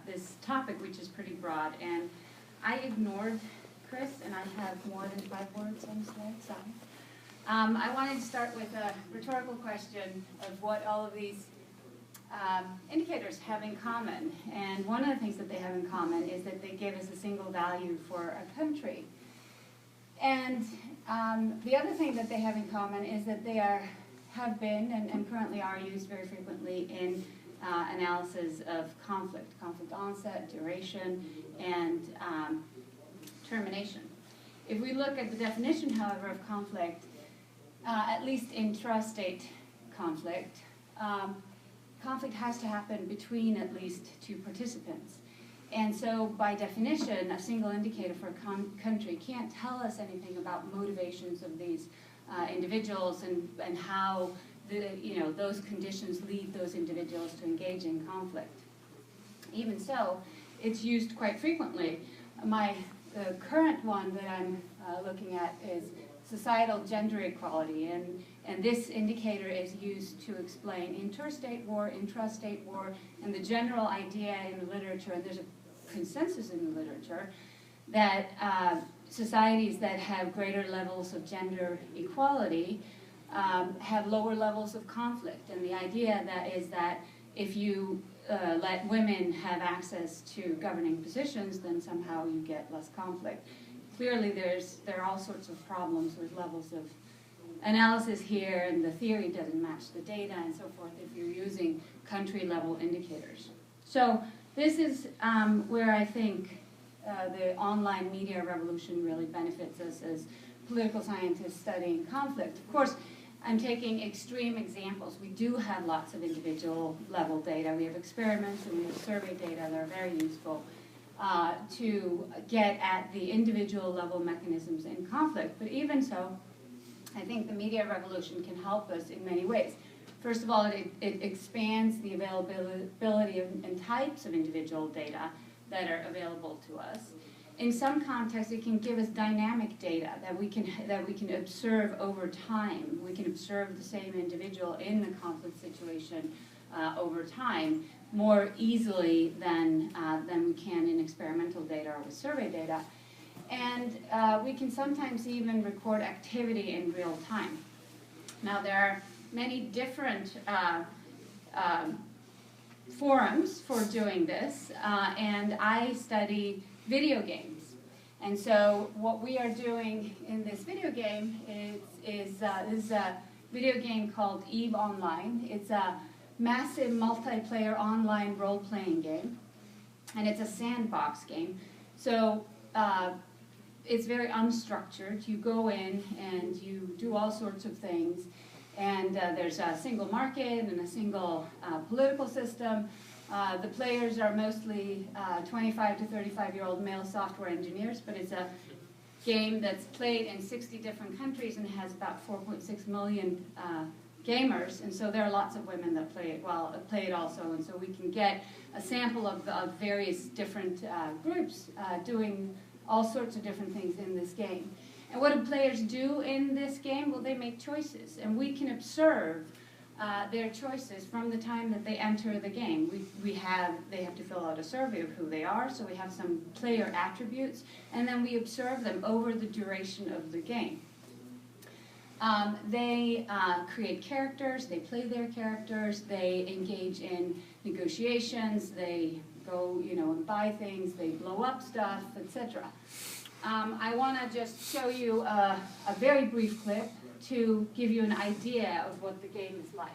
this topic, which is pretty broad. And I ignored Chris, and I have more than 5 words on the slide. Sorry. I wanted to start with a rhetorical question of what all of these indicators have in common. And one of the things that they have in common is that they give us a single value for a country. And the other thing that they have in common is that they have been and currently are used very frequently in analysis of conflict onset, duration, and termination. If we look at the definition, however, of conflict, at least intrastate conflict, conflict has to happen between at least 2 participants. And so, by definition, a single indicator for a country can't tell us anything about motivations of these individuals and how those conditions lead those individuals to engage in conflict. Even so, it's used quite frequently. The current one that I'm looking at is societal gender equality, and this indicator is used to explain interstate war, intrastate war, and the general idea in the literature, and there's a consensus in the literature, that societies that have greater levels of gender equality have lower levels of conflict. And the idea is that if you let women have access to governing positions, then somehow you get less conflict. Clearly, there are all sorts of problems with levels of analysis here, and the theory doesn't match the data and so forth if you're using country-level indicators. So this is where I think the online media revolution really benefits us as political scientists studying conflict. Of course, I'm taking extreme examples. We do have lots of individual level data. We have experiments and we have survey data that are very useful to get at the individual level mechanisms in conflict. But even so, I think the media revolution can help us in many ways. First of all, it expands the availability and types of individual data that are available to us. In some contexts, it can give us dynamic data that we can observe over time. We can observe the same individual in the conflict situation over time more easily than we can in experimental data or with survey data. And we can sometimes even record activity in real time. Now, there are many different forums for doing this, and I study video games. And so what we are doing in this video game is a video game called EVE Online. It's a massive multiplayer online role-playing game, and it's a sandbox game. So it's very unstructured. You go in and you do all sorts of things, and there's a single market and a single political system. The players are mostly 25 to 35-year-old male software engineers, but it's a game that's played in 60 different countries and has about 4.6 million gamers, and so there are lots of women that play it also, and so we can get a sample of various different groups doing all sorts of different things in this game. And what do players do in this game? Well, they make choices, and we can observe their choices from the time that they enter the game. They have to fill out a survey of who they are, so we have some player attributes, and then we observe them over the duration of the game. They create characters, they play their characters, they engage in negotiations, they go, and buy things, they blow up stuff, etc. I want to just show you a very brief clip to give you an idea of what the game is like.